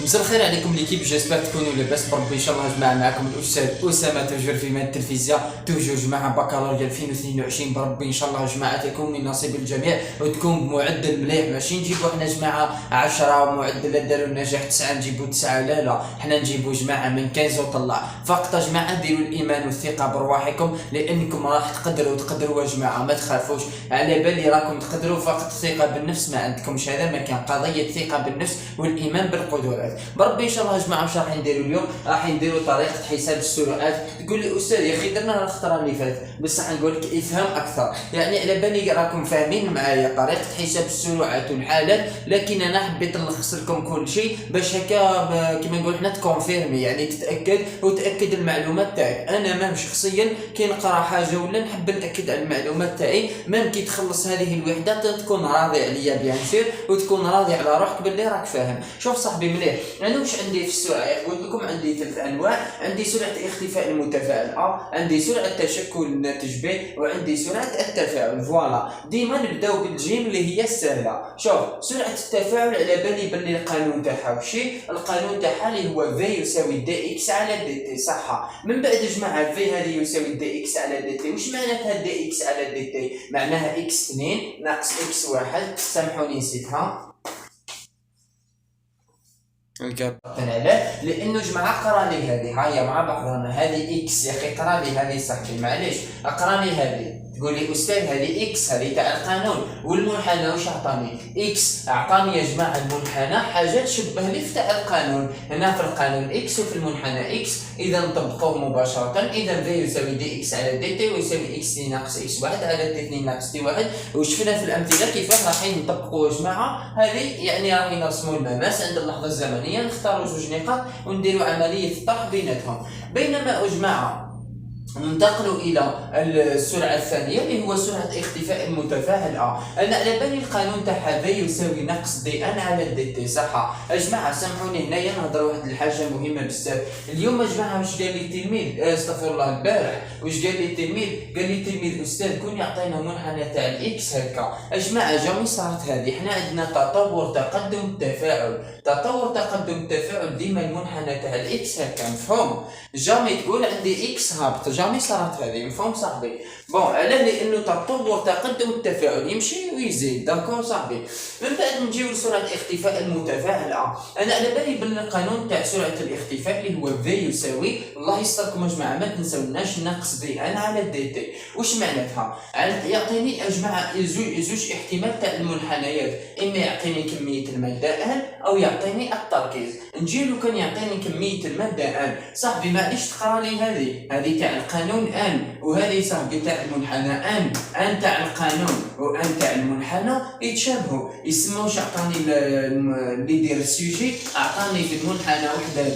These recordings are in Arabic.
مساء الخير عليكم ليكيب، جيسبر تكونوا لاباس بربي ان شاء الله. جماعه معكم الاستاذ اسامه توجور في ماده الفيزياء توجور جماعه بكالوريا 2022 بربي ان شاء الله. جماعه تكون من نصيب الجميع وتكون بمعدل مليح، ماشي نجيبوا حنا جماعه 10 ومعدل داروا النجاح 9 نجيبوا 9، لا حنا نجيبوا جماعه من 15 وطلع. فقط جماعه ديروا الايمان والثقه برواحكم لانكم راح تقدروا جماعه، ما تخافوش، على بالي راكم تقدروا. فقط ثقه بالنفس ما عندكمش، هذا ما كان قضيه ثقه بالنفس والايمان بالقدرات بربي ان شاء الله. جماعه واش راح نديروا اليوم؟ راح نديروا طريقه حساب السرعات. تقول لي استاذ يا اخي درناها الخطره اللي فاتت، بصح نقول لك افهم اكثر، يعني على بالي راكم فاهمين معايا طريقه حساب السرعات والحالات، لكن انا حبيت نلخص لكم كل شيء باش هكا كيما نقول حنا تكونفيرمي، يعني تتاكد وتاكد المعلومات تاعك. انا مام شخصيا كي نقرا حاجه ولا نحب ناكد على المعلومات تاعي، مام كي تخلص هذه الوحده تكون راضي عليا بيان سير، وتكون راضي على روحك باللي راك فاهم. شوف صاحبي مليح، انا واش عندي في السرعه؟ قلت لكم عندي 3 انواع، عندي سرعه اختفاء المتفاعل عندي سرعه تشكل الناتج ب، وعندي سرعه التفاعل. فوالا ديما نبداو بالجيم اللي هي السهله. شوف سرعه التفاعل على بالي باللي القانون تاعها وشي القانون تاعها اللي هو في يساوي دي اكس على دي تي، صح؟ من بعد جماعه في هذه يساوي دي اكس على دي تي. واش معناتها دي اكس على دي تي؟ معناها اكس 2 ناقص اكس 1. سامحوني نسيتها لانه جماعه قرا لي هذه، هيا مع بعضنا هذه اكس يا اخي، قرا لي هذه صاحبي معليش، اقرا لي هذه. تقول لي استاذ هذه اكس، هذه تاع القانون، والمنحنى واش عطاني؟ اكس اعطاني يا جماعه المنحنى حاجه تشبه لي تاع القانون، هنا في القانون اكس وفي المنحنى اكس، اذا نطبقوه مباشره. اذا في يساوي دي اكس على دي تي، ويساوي اكس 2 ناقص اكس 1 على تي 2 ناقص تي 1. وشفنا في الامثله كيفاش راح نطبقوا يا جماعه هذه، يعني راح نرسموا المماس عند اللحظه الزمنيه، نختاروا جوج نقاط ونديروا عمليه الطرح بيناتهم. بينما يا جماعه ننتقل الى السرعه الثانيه اللي هو سرعه اختفاء المتفاعل انا على بالي القانون تاعها في يساوي ناقص دي ان على دي تي، صح؟ يا جماعه سامحوني هنايا نهضر واحد الحاجه مهمه بزاف. اليوم يا جماعه واش قال لي التلميذ، استغفر الله، البارح واش قال لي التلميذ؟ قال لي التلميذ استاذ كون يعطينا منحنى تاع الاكس هكا. يا جماعه جامي صارت هذه، حنا عندنا تطور تقدم التفاعل، تطور تقدم التفاعل ديما المنحنى تاع الاكس هكا، مفهوم؟ جامي تقول عندي اكس هابط، جامي صارت هذه، مفهوم صاحبي؟ بون علاه؟ لانه تطور تقدم التفاعل يمشي ويزيد، داكور صاحبي؟ من بعد نجيو لسرعه اختفاء المتفاعل انا على بالي بالقانون تاع سرعه الاختفاء اللي هو في يساوي، الله يستركم يا جماعه ما تنساوناش، ناقص دي ان على دي تي. واش معناتها؟ يعطيني يا جماعه زوج احتمال تاع المنحنيات، اما يعطيني كميه الماده ان او يعطيني التركيز. نجي لو كان يعطيني كميه الماده ان، صاحبي معليش تقرا لي هذه تاع القانون ان، وهذه صاحبي تاع المنحنى ان تاع القانون وان تاع المنحنى يتشابهوا، يسموش. عطاني اللي يدير السوجي اعطاني في المنحنى وحده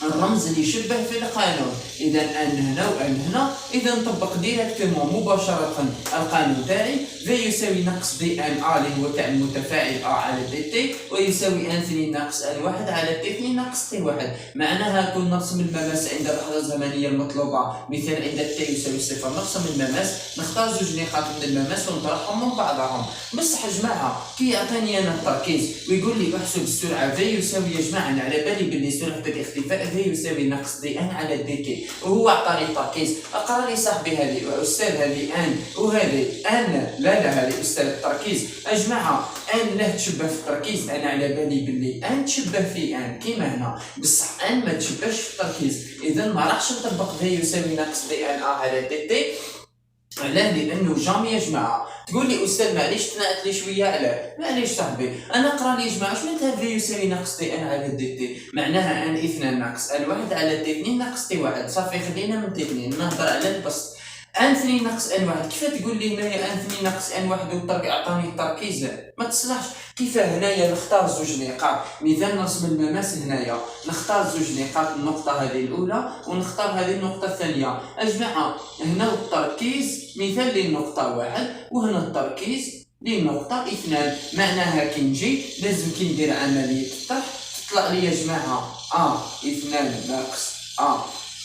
الرمز اللي يشبه في القانون، اذا ان هنا وان هنا، اذا نطبق ديريكتومون مباشره القانون تاعي في يساوي ناقص دي ان اللي هو تاع المتفاعل على دي تي، ويساوي ان 2 ناقص ان 1 على تي 2 ناقص تي 1. معناها كون نرسم المماس عند اللحظه الزمنيه المطلوبه، مثال عند تي يساوي 0 نرسم المماس، نختار زوج نقاط من المماس ونطرحهم من بعضهم. بصح يا جماعه كي يعطيني انا التركيز ويقول لي احسب السرعه في يساوي، يا جماعه على بالي باللي سرعه الاختفاء في يساوي ناقص دي ان على دي تي، وهو عطاني التركيز. اقرا لي صاحبي هذه استاذ، هذه ان وهذه ان، لا هذه استاذ التركيز. يا جماعه ان لا تشبه في التركيز، انا على بالي باللي ان تشبه في ان كيما هنا، بصح ان ما تشبهش في التركيز، اذا ما راحش نطبق في يساوي ناقص دي ان على دي تي. علاه؟ لانه جامي يا جماعه. تقول لي استاذ معليش تنقت لي شويه، علاه؟ معليش صاحبي انا اقرا لي يا جماعه واش معناتها في يساوي ناقص تي ان على دي تي؟ معناها ان 2 ناقص ان 1 على تي 2 ناقص تي 1. صافي خلينا من تي 2 نهضر على البسط. ان 2 ناقص ان 1 كيف تقول لي هنايا ان 2 ناقص ان 1 والترك عطاني التركيز؟ ما تصلحش. كيف هنايا نختار زوج نقاط، مثال نرسم المماس هنايا، نختار زوج نقاط، النقطه هذه الاولى ونختار هذه النقطه الثانيه. يا جماعه هنا التركيز مثال للنقطه 1 وهنا التركيز للنقطه 2. معناها كي نجي لازم كي ندير عمليه الطرح تطلع لي يا جماعه 2 ناقص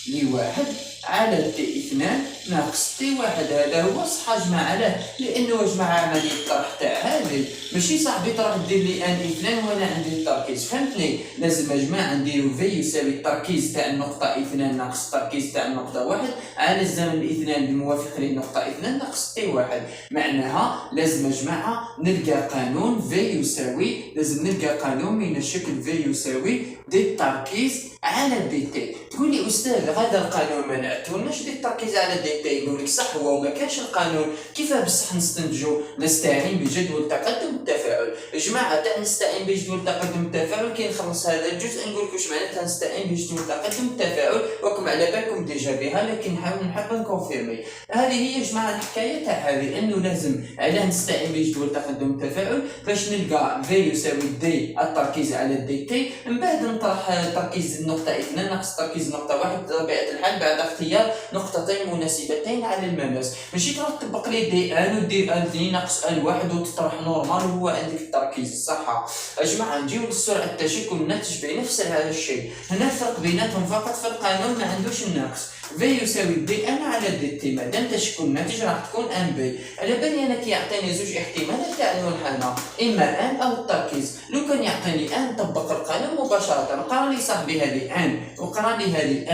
لواحد على تي اثنان ناقص تي واحد. هذا هو صح يا جماعة. علاه؟ لأنه يا جماعة عملية الطرح تاع هذه ماشي صاحبي تروح دير لي ان اثنان وانا عندي التركيز، فهمتني؟ لازم يا جماعة نديرو في يساوي التركيز تاع النقطة اثنان ناقص التركيز تاع النقطة واحد على الزمن الاثنان الموافق للنقطة اثنان ناقص تي واحد. معناها لازم يا جماعة نلقى قانون في يساوي، لازم نلقى قانون من الشكل في يساوي دي التركيز على دي تي. تقول لي استاذ هذا القانون ما نعتولناش دي التركيز على دي تي. نقول لك صح هو وما كانش القانون، كيف بصح نستنتجو؟ نستعين بجدول تقدم التفاعل. يا جماعه تاع نستعين بجدول تقدم التفاعل كي نخلص هذا الجزء نقول لكم واش معناتها نستعين بجدول تقدم التفاعل، وكم على بالكم ديجا بها، لكن نحب نكونفيرمي. هذه هي يا جماعه الحكايه تاع هذه، انه لازم علاه نستعين بجدول تقدم التفاعل باش نلقى في يساوي دي التركيز على دي تي، من بعد نطرح تركيز النقطه اثنان ناقص تركيز النقطه واحد بطبيعه الحال بعد اختيار نقطتين مناسبتين على المماس. ماشي تروح تطبق لي دي ان ودير ان اثنين ناقص ان واحد وتطرح نورمال وهو عندك التركيز الصح. يا جماعه نجيو للسرعه التشكل الناتج بنفس هذا الشيء. هنا الفرق بيناتهم فقط في القانون ما عندوش الناقص. في يساوي دي ان على دي تي، مادام تشكل الناتج راح تكون ان بي. على بالي انا كيعطيني زوج احتمالات تاع المنحنى، اما ان او التركيز. لو كان يعطيني ان نطبق القانون مباشره، قرا لي صاحبي هذه ان وقرا لي هذه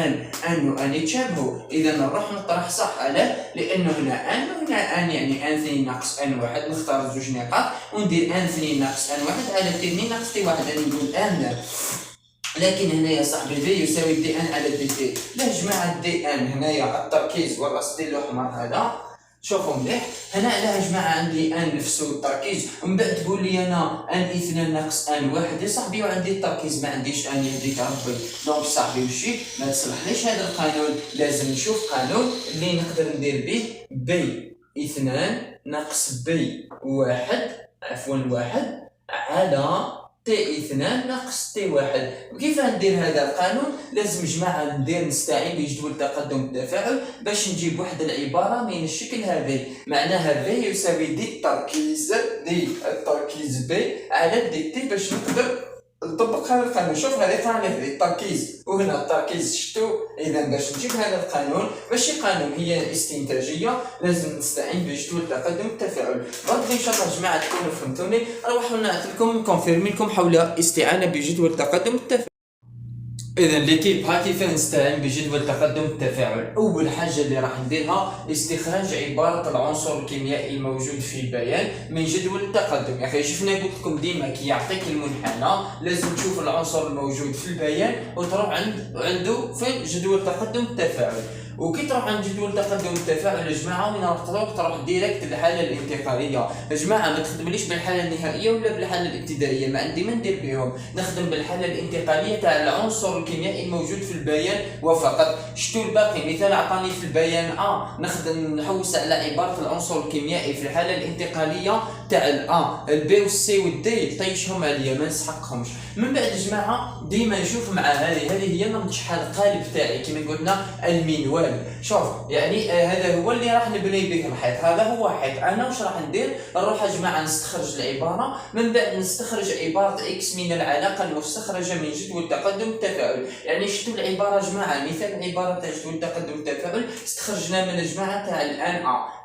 ان وان يتشابهوا، اذا نروح نطرح صح. علاه؟ لانه هنا ان وهنا ان، يعني ان اثنين ناقص ان واحد، نختار زوج نقاط وندير ان اثنين ناقص ان واحد على تي اثنين ناقص تي واحد، انا نقول ان. لكن هنا يا صاحبي في يساوي دي ان على دي تي. لا جماعه دي ان هنايا التركيز والراس ديال الاحمر هذا، شوفوا مليح. هنا علاه يا جماعه عندي ان نفسه التركيز، ومن بعد تقول لي انا ان اثنان ناقص ان واحد يا صاحبي وعندي التركيز ما عنديش ان، يهديك ربي. دونك صاحبي وشي ما تصلحليش هذا القانون، لازم نشوف قانون اللي نقدر ندير به بي اثنان ناقص بي واحد واحد على تي اثنان ناقص تي واحد. وكيف ندير هذا القانون؟ لازم جماعة نستعين بجدول تقدم التفاعل باش نجيب واحد العبارة من الشكل هذا. معناها في يساوي دي التركيز بي على دي تي باش نقدر نطبق هذا القانون. شوف هذه قانون التركيز وهنا التركيز شتو. اذا باش نجيب هذا القانون ماشي قانون، هي استنتاجيه، لازم نستعين بجدول تقدم التفاعل. غادي ان شاء الله جماعه تكونوا فهمتوني. نروحوا نعطي لكم نكونفيرمي لكم حول استعانه بجدول تقدم التفاعل. اذا ليكيب ها كيف نستعين بجدول تقدم التفاعل. اول حاجه اللي راح نديرها استخراج عباره العنصر الكيميائي الموجود في البيان من جدول التقدم. يا اخي شفنا قلت لكم ديما كي يعطيك المنحنى لازم تشوف العنصر الموجود في البيان وتروح عنده في جدول تقدم التفاعل. وكي تروح عند جدول تقدم التفاعل يا جماعه وين راح تروح ديريكت للحاله الانتقاليه. يا جماعه ما تخدمليش بالحاله النهائيه ولا بالحاله الابتدائيه، ما عندي ما ندير بهم، نخدم بالحاله الانتقاليه تاع العنصر الكيميائي الموجود في البيان وفقط. شتو الباقي؟ مثال عطاني في البيان نخدم نحوس على عباره العنصر الكيميائي في الحاله الانتقاليه تاع البي والسي والدي، طيشهم عليا ما نسحقهمش. من بعد يا جماعه ديما نشوف مع هذه هي نمط شحال القالب تاعي كما قلنا المنوال. شوف يعني هذا هو اللي راح نبني به الحيط، هذا هو حيط. انا واش راح ندير؟ نروح يا جماعه نستخرج العباره، من بعد نستخرج عباره اكس من العلاقه المستخرجه من جدول تقدم التفاعل. يعني شفتوا العباره يا جماعه، مثال العباره تاع جدول تقدم التفاعل استخرجنا من الجماعه تاع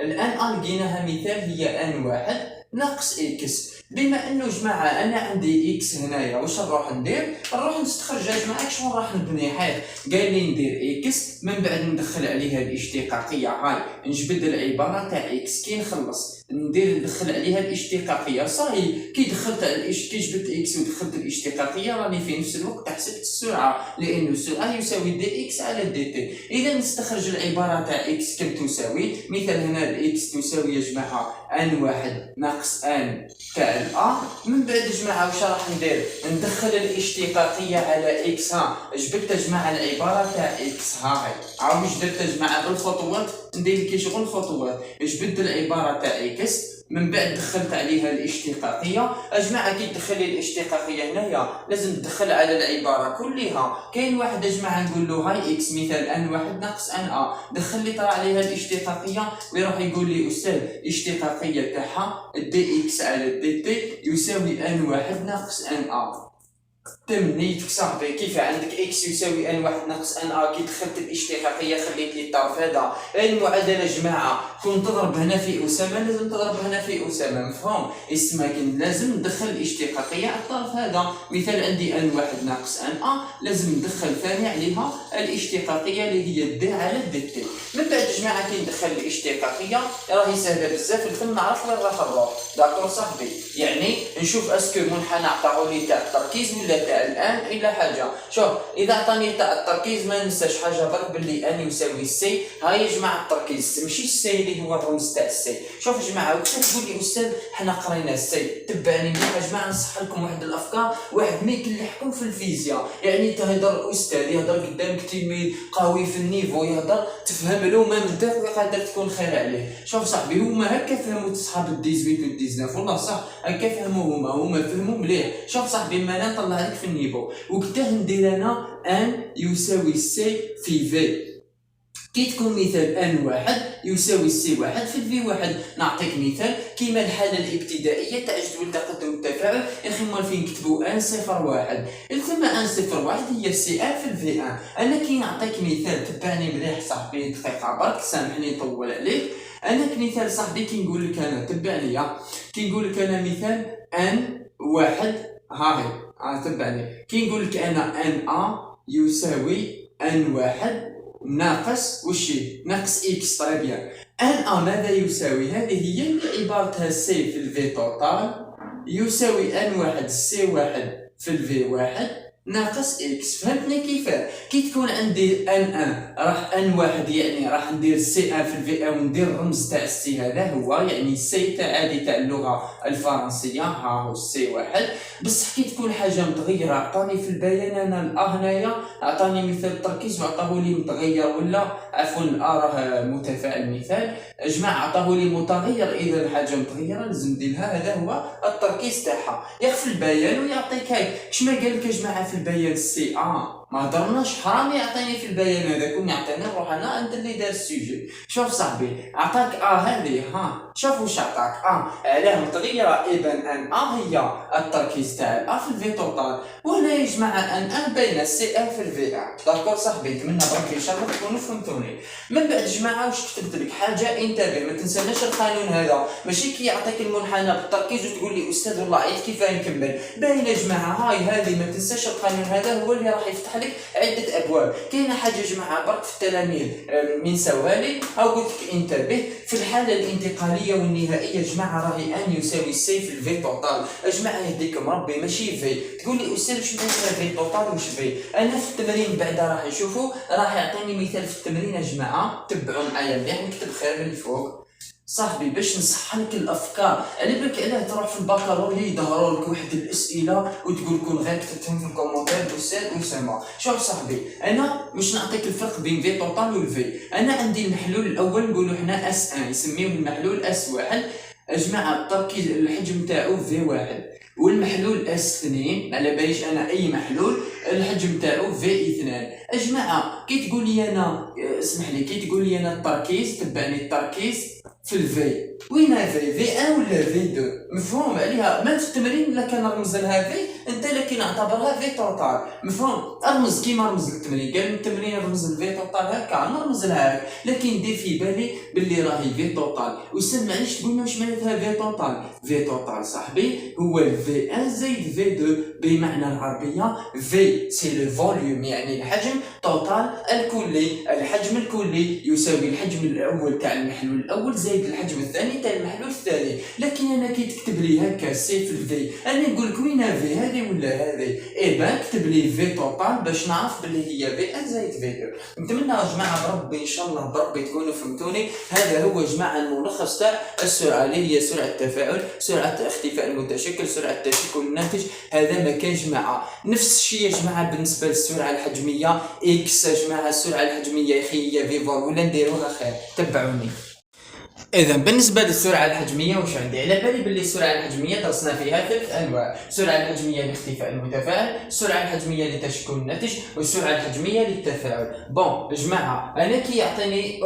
الان لقيناها مثال هي ان واحد ناقص اكس. بما انه جماعه انا عندي اكس هنايا، واش نروح ندير؟ نروح نستخرج يا جماعه شنو راح نبني حيط. قال لي ندير اكس من بعد ندخل عليها الاشتقاقيه، هاي نجبد العباره تاع اكس كي نخلص ندخل عليها الاشتقاقيه. صاي كي دخلت كي جبت اكس ودخلت الاشتقاقيه راني في نفس الوقت حسبت السرعه، لانه السرعه يساوي دي اكس على دي تي. اذا نستخرج العباره تاع اكس كم تساوي. مثال هنا الاكس تساوي يا جماعه ان واحد ناقص ان تاع من بعد يا جماعه واش راح ندير؟ ندخل الاشتقاقيه على اكس. جبت يا جماعه العباره تاع اكس، هاي عاود واش درت يا جماعه بالخطوات، ندير لكم شغل الخطوات. جبت العباره تاع اكس من بعد دخلت عليها الاشتقاقيه. يا جماعه كي تدخلي الاشتقاقيه هنايا لازم تدخل على العباره كلها. كاين واحد يا جماعه نقول له هاي اكس مثال ان واحد ناقص ان دخل لي طرا عليها الاشتقاقيه ويروح يقول لي استاذ الاشتقاقيه تاعها دي اكس على دي تي يساوي ان واحد ناقص ان قدم نيتك صاحبي. كيف عندك اكس يساوي ان واحد ناقص ان ا، كي دخلت الاشتقاقيه خليت لي الطرف هذا. المعادله جماعه كون تضرب هنا في اسامه لازم تضرب هنا في اسامه، مفهوم؟ اسمها كاين لازم ندخل الاشتقاقيه على الطرف هذا. مثال عندي ان واحد ناقص ان ا، لازم ندخل ثاني عليها الاشتقاقيه اللي هي د على د تي. من بعد جماعه كي ندخل الاشتقاقيه راهي سهله بزاف، الفم نعرف وين راح نروح. داكور صاحبي؟ يعني نشوف اسكو منحنى عطاو لي تاع التركيز ولا تاع الان الى حاجه. شوف اذا عطاني تاع التركيز ما ننساش حاجه برك باللي ان يساوي سي. هاي يا جماعه التركيز ماشي السي اللي هو الرمز تاع السي. شوف يا جماعه وقت تقول لي استاذ حنا قرينا السي، تبعني مليح يا جماعه نصح لكم واحد الافكار. واحد ما يكلحكم في الفيزياء، يعني تهدر استاذ يهدر قدامك تلميذ قوي في النيفو يهدر تفهم له ما من قادر تكون خير عليه. شوف صاحبي هما هكا فهموا صحاب الديزويت والديزناف والله صح هكا فهموا هما فهموا مليح. شوف صاحبي ما انا نطلع لك في النيفو وقتها ندير انا ان يساوي سي في في. كي تكون مثال ان واحد يساوي سي واحد في الفي واحد. نعطيك مثال كيما الحاله الابتدائيه تاع جدول تقدم التفاعل. يا اخي مال فين نكتبوا ان صفر واحد، ثم ان صفر واحد هي سي ان في الفي ان. انا كي نعطيك مثال تبعني مليح صاحبي دقيقه برك سامحني نطول عليك. انا كمثال صاحبي كي نقول لك انا تبعني كي نقول لك انا مثال ان واحد هاهي تبعني كي نقول لك انا ان ا يساوي ان واحد ناقص وشي ناقص اكس. طيب بيان ان ا ماذا يساوي؟ هذه هي اللي عبارتها سي في الفي توتال يساوي ان واحد سي واحد في الفي واحد ناقص اكس. فهمتني كيفاه؟ كي تكون عندي ان راح ان واحد يعني راح ندير سي ان في الفي ان وندير الرمز تاع السي هذا هو يعني سي تاع عادي تاع اللغه الفرنسيه ها هو سي واحد. بصح كي تكون حاجه متغيره عطاني في البيان انا الا هنايا عطاني مثال التركيز وعطاه لي متغير ولا عفوا راه متفاعل. مثال جماعه عطاه لي متغير، اذا الحاجه متغيره لازم نديرها هذا هو التركيز تاعها. يخفي البيان ويعطيك هاي كش ما قال لك يا جماعه في البيان السي ما هضرناش حرام يعطيني في البيان هذا كون يعطيني نروح انا عند اللي دار السوجي. شوف صاحبي عطاك هذه شوف واش عطاك علاه متغيره اذا ان هي التركيز تاع في الفي توتال. وهنا يا جماعه ان بين السي ان في الفي ان. داكور صاحبي نتمنى برك ان شاء الله تكونوا فهمتوني. من بعد جماعه واش كتبت لك حاجه انتبه ما تنساناش القانون هذا ماشي كي يعطيك المنحنى بالتركيز وتقول لي استاذ والله عيد كيف نكمل. باين يا جماعه هذه ما تنساش القانون هذا هو اللي راح يفتح لك عده ابواب. كاينه حاجه يا جماعه برك في التلاميذ من سوالي او قلت لك انتبه في الحاله الانتقاليه والنهائيه يا جماعه راهي ان يساوي سي في الفي توتال. يا جماعه يهديكم ربي ماشي في. تقول لي استاذ واش معنى في توتال واش في؟ انا في التمرين بعدا راح نشوفوا راح يعطيني مثال في التمرين يا جماعه تبعوا معايا مليح نكتب خير من الفوق صاحبي باش نصح لك الافكار. على بالك علاه تروح في البكالوريا يظهروا لك واحد الاسئله وتقول كون غير كتبتهم في الكومونتير الاستاذ اسامه. شوف صاحبي انا مش نعطيك الفرق بين في توتال والفي. انا عندي المحلول الاول نقولوا حنا اس ان يسميوه المحلول اس واحد. يا جماعه التركيز الحجم تاعو في واحد، والمحلول اس 2 على باليش انا اي محلول الحجم تاعو في 2. يا جماعه كي تقول لي انا اسمح لي كي تقول لي انا التركيز تبعني التركيز في الفي وين في 1 ولا في 2 مفهوم عليها؟ ما في التمرين الا كان رمز لها في انت لكن نعتبرها في توتال مفهوم. ارمز كيما رمز التمرين قال التمرين رمز الفي توتال هكا نرمز لها لكن دير في بالي باللي راهي في توتال. واستاذ معليش تقولنا واش معناتها في توتال؟ في توتال صاحبي هو في 1 زائد في 2 بمعنى العربيه في سي لو فوليوم يعني الحجم توتال الكلي. الحجم الكلي يساوي الحجم الاول تاع المحلول الاول زائد الحجم الثاني تاع المحلول الثاني. لكن انا كي تكتب لي هكا سي في الفي انا نقول لك وين في هذه ولا هذه ايبا كتب لي في توتال باش نعرف بلي هي في 1 زائد في 2. نتمنى يا جماعه بربي ان شاء الله بربي تكونوا فهمتوني. هذا هو يا جماعه الملخص تاع السرعه اللي هي سرعه التفاعل سرعه اختفاء المتشكل سرعه تشكل الناتج. هذا ما كان جماعه نفس الشيء يا جماعه بالنسبه للسرعه الحجميه اكس. يا جماعه السرعه الحجميه يا اخي هي في فور ولا نديروها خير تبعوني. إذا بالنسبة للسرعة الحجمية واش عندي؟ على بالي باللي السرعة الحجمية درسنا فيها 3 أنواع، السرعة الحجمية لاختفاء المتفاعل، السرعة الحجمية لتشكل الناتج، والسرعة الحجمية للتفاعل. بون جماعة أنا كي يعطيني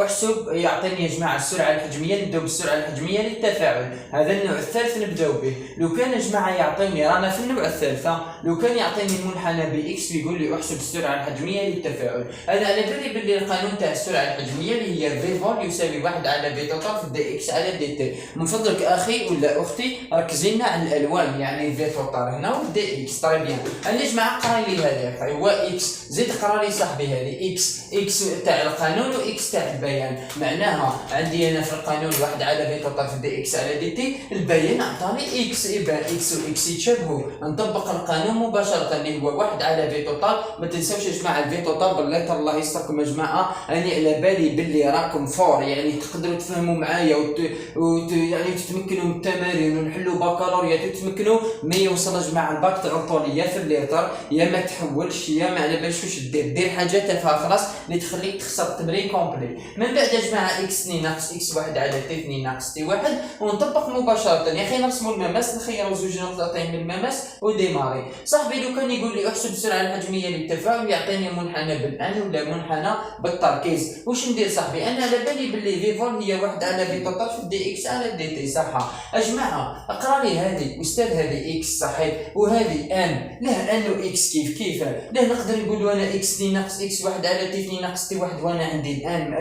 يعطيني يا جماعة السرعة الحجمية، نبداو بالسرعة الحجمية للتفاعل، هذا النوع الثالث نبداو به. لو كان يا جماعة يعطيني رانا في النوع الثالثة، لو كان يعطيني المنحنى بإكس ويقول لي احسب السرعة الحجمية للتفاعل، أنا على بالي باللي القانون تاع السرعة الحجمية اللي هي في فول يساوي 1 على في توتال دي اكس على دي تي. من فضلك اخي ولا اختي ركزي لنا على الالوان، يعني في توتال هنا ودي اكس. طيب بيان انا يا جماعه قراي لي هذا اخي هو اكس، زيد قرا لي صاحبي هذه اكس تاع القانون واكس تاع البيان. معناها عندي انا في القانون 1 على في توتال دي اكس على دي تي، البيان عطاني اكس، يبقى اكس واكس يتشابهوا، نطبق القانون مباشره اللي هو 1 على في توتال. ما تنساوش يا جماعه الفي توتال بالله الله يستركم يا جماعه، انا على بالي باللي راكم فور، يعني تقدروا تفهموا معايا يعني تتمكنوا من التمارين ونحلوا بكالوريات وتتمكنوا ما يوصلش مع الباك تعطوا لي يا في الليتر يا ما تحولش يا ما على بالش واش دير حاجه تافهه خلاص اللي تخليك تخسر التمرين كومبلي. من بعد يا جماعه اكس 2 ناقص اكس 1 على تي 2 ناقص تي 1 ونطبق مباشره. يا اخي نرسموا المماس، نخيروا زوج نقطتين من المماس وديماري. صاحبي لو كان يقول لي احسب السرعه الحجميه للتفاعل يعطيني منحنى بالان ولا منحنى بالتركيز، واش ندير صاحبي؟ انا على بالي باللي في فول هي 1 على في توتال في دي اكس على دي تي. صح يا جماعه اقرا لي هذه استاذ، هذه اكس صحيح وهذه ان، لا ان واكس كيف لا نقدر نقولوا انا اكس 2 ناقص اكس 1 على تي 2 ناقص تي 1 وانا عندي الان،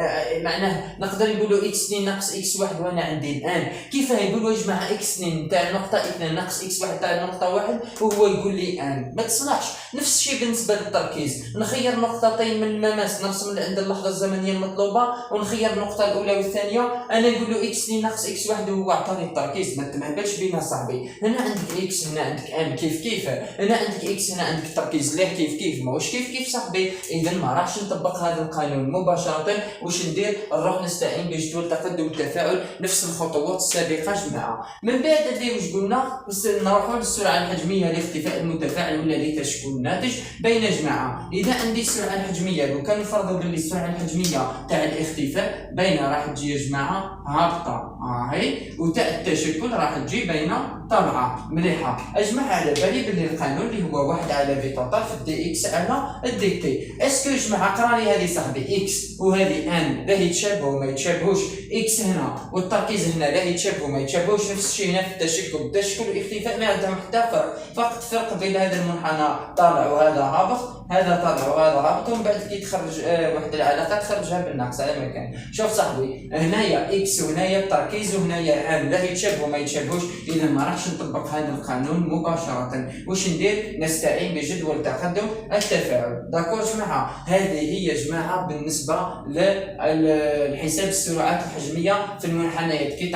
معناه نقدر نقولوا اكس 2 ناقص اكس 1 وانا عندي الان. كيف يقولوا يا جماعه اكس 2 تاع النقطه 2 ناقص اكس 1 تاع النقطه 1 وهو يقول لي ان؟ ما تصلحش. نفس الشيء بالنسبه للتركيز، نخير نقطتين من المماس نرسم عند اللحظه الزمنيه المطلوبه ونخير النقطه الاولى والثانيه، انا نقول له اكس 2 ناقص اكس 1 وهو عطاني التركيز. ما تمهبلش بينا صاحبي، هنا عندك اكس هنا عندك ان كيف هنا عندك اكس هنا عندك التركيز، ليه كيف ماهوش كيف صاحبي. اذا ما راحش نطبق هذا القانون مباشره. واش ندير؟ نروح نستعين بجدول تقدم التفاعل نفس الخطوات السابقه جماعه. من بعد اللي واش قلنا نروحوا للسرعه الحجميه لاختفاء المتفاعل ولا لتشكل الناتج بين جماعه. اذا عندي السرعه الحجميه لو كان نفرضوا باللي السرعه الحجميه تاع الاختفاء بين راح تجي يا جماعه هابطه هاي، وتاع التشكل راح تجي بين طالعه مليحه. اجمع على بالي باللي القانون اللي هو 1 على في توتال في دي اكس على الدي تي. اسكو جماعه قرا لي هذه صاحبي اكس وهذه ان لا يتشابهوا ما يتشابهوش، اكس هنا والتركيز هنا لا يتشابهوا ما يتشابهوش. نفس الشيء هنا في التشكل والاختفاء ما عندهم حتى فرق، فقط فرق بين هذا المنحنى طالع وهذا هابط، هذا طالع وهذا هابط، ومن بعد كي تخرج واحد العلاقه تخرجها بالناقص على مكان. شوف صاحبي هنايا اكس وهنايا التركيز وهنايا ان لا يتشابهوا ما يتشابهوش، اذا ما راحش نطبق هذا القانون مباشره. واش ندير؟ نستعين بجدول تقدم التفاعل. داكور جماعه؟ هذه هي جماعه بالنسبه للحساب السرعات الحجميه في المنحنيات كي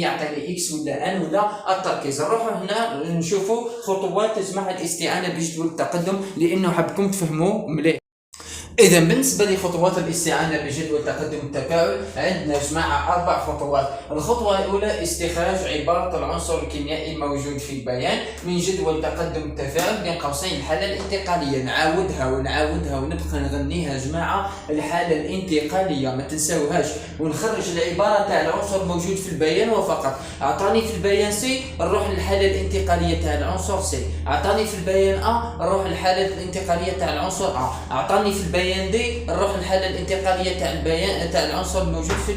يعطيني اكس ولا ان ولا التركيز. نروحوا هنا نشوفوا خطوات جماعه الاستعانه بجدول التقدم لانه حبكم تفهموا مليح. إذا بالنسبة لخطوات الاستعانة بجدول تقدم التفاعل عندنا جماعة 4 خطوات. الخطوة الأولى استخراج عبارة العنصر الكيميائي الموجود في البيان من جدول تقدم التفاعل بين قوسين الحالة الانتقالية. نعاودها ونبقى نغنيها جماعة، الحالة الانتقالية ما تنساوهاش. ونخرج العبارة تاع العنصر الموجود في البيان وفقط. أعطاني في البيان سي نروح للحالة الانتقالية تاع العنصر سي، أعطاني في البيان نروح للحالة الانتقالية تاع العنصر أعطاني في البيان دي نروح للحاله الانتقاليه تاع البيان تاع العنصر الموجود في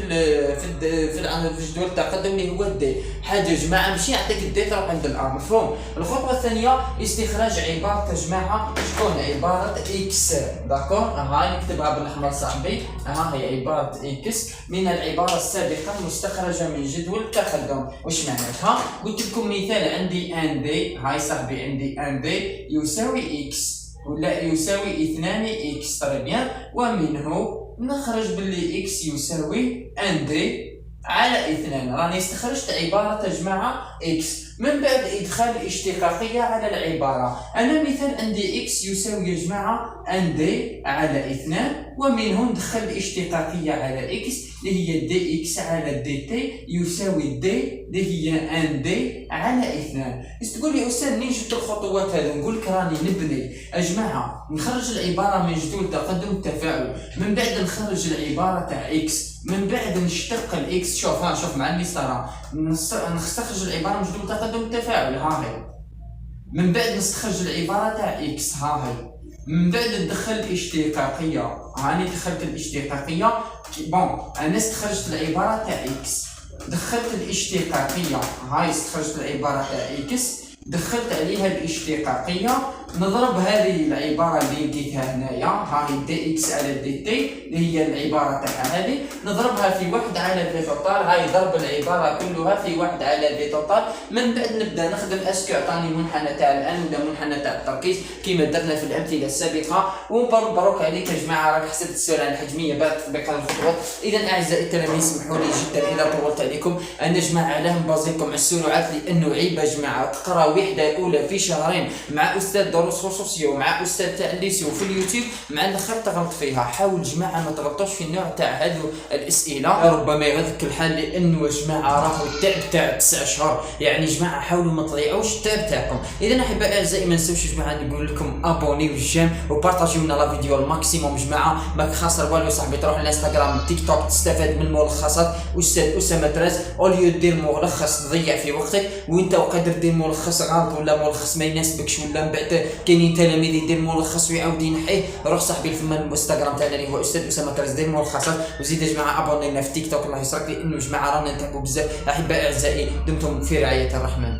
جدول التقدم اللي هو الدي. حاجه جماعه ماشي يعطيك الدي تروح عند الار، مفهوم؟ الخطوه الثانيه استخراج عباره جماعه شكون عباره اكس. داكور؟ هاي نكتبها بالاحمر صاحبي، ها هي عباره اكس من العباره السابقه المستخرجه من جدول التقدم. واش معناتها؟ قلت لكم مثال عندي ان دي، هاي صاحبي عندي ان دي يساوي اكس ولا يساوي 2 اكس. طيب بيان، ومنه نخرج باللي اكس يساوي ان دي على 2. راني استخرجت عبارة جماعة اكس من بعد ادخال اشتقاقية على العبارة. انا مثال عندي اكس يساوي يا جماعة ان دي على 2 ومنهم ندخل الاشتقاقيه على اكس اللي هي دي اكس على دي تي يساوي دي اللي هي ان دي على 2. تقول لي استاذ منين جبت الخطوات هذو؟ نقول لك راني نبني اجمعها، نخرج العباره من جدول تقدم التفاعل، من بعد نخرج العباره تاع اكس، من بعد نشتق الاكس. شوف مع المسطره نستخرج العباره من جدول تقدم التفاعل ها هي، من بعد نستخرج العباره تاع اكس ها هي، من بعد ندخل الاشتقاقيه. هاني دخلت الاشتقاقيه. بون انا استخرجت العباره تاع اكس، دخلت الاشتقاقيه هاي، استخرجت العباره تاع اكس، دخلت عليها الاشتقاقيه، نضرب هذه العباره اللي لقيتها هنايا هاي دي اكس على دي تي اللي هي العباره تاع هذه، نضربها في 1 على في توتال. هاي ضرب العباره كلها في 1 على في توتال. من بعد نبدا نخدم اسكو عطاني منحنى تاع الان ولا منحنى تاع التركيز كما درنا في الامثله السابقه. ومبروك عليك يا جماعه، راك حسبت السؤال عن الحجميه بعد تطبيق الخطوات. اذا اعزائي التلاميذ اسمحوا لي جدا اذا طولت عليكم. انا جماعه علاه نبازيكم على السرعات لانه عيب يا جماعه تقرا وحده اولى في شهرين مع استاذ دروس خصوصيه ومع استاذ تاع الليسيو في اليوتيوب، مع الاخر تغلط فيها. حاول جماعه ما تغلطوش في النوع تاع هذو الاسئله، ربما يغلطك الحال لانه يا جماعه راهو التعب تاع 9 اشهر. يعني جماعه حاولوا ما تضيعوش التعب تاعكم. اذا احبائي اعزائي ما نساوش جماعه نقول لكم ابوني وجيم وبارطاجيو لنا لا فيديو الماكسيموم جماعه. ماك خاسر والو صاحبي، تروح للانستغرام تيك توك تستفاد من الملخصات. استاذ اسامه تراز اوليو دير ملخص تضيع في وقتك، وانت وقادر دير ملخص غلط ولا ملخص ما يناسبكش، ولا من بعد كاينين تلاميذ يدير ملخص ويعاود ينحيه، روح صاحبي في الانستغرام تاعنا اللي هو استاذ اسامه تراز دير ملخصات. وزيد يا جماعه ابونينا في تيك توك الله يسرك، لانه جماعه رانا نتعبوا بزاف. احبائي اعزائي دمتم في رعايه الرحمن.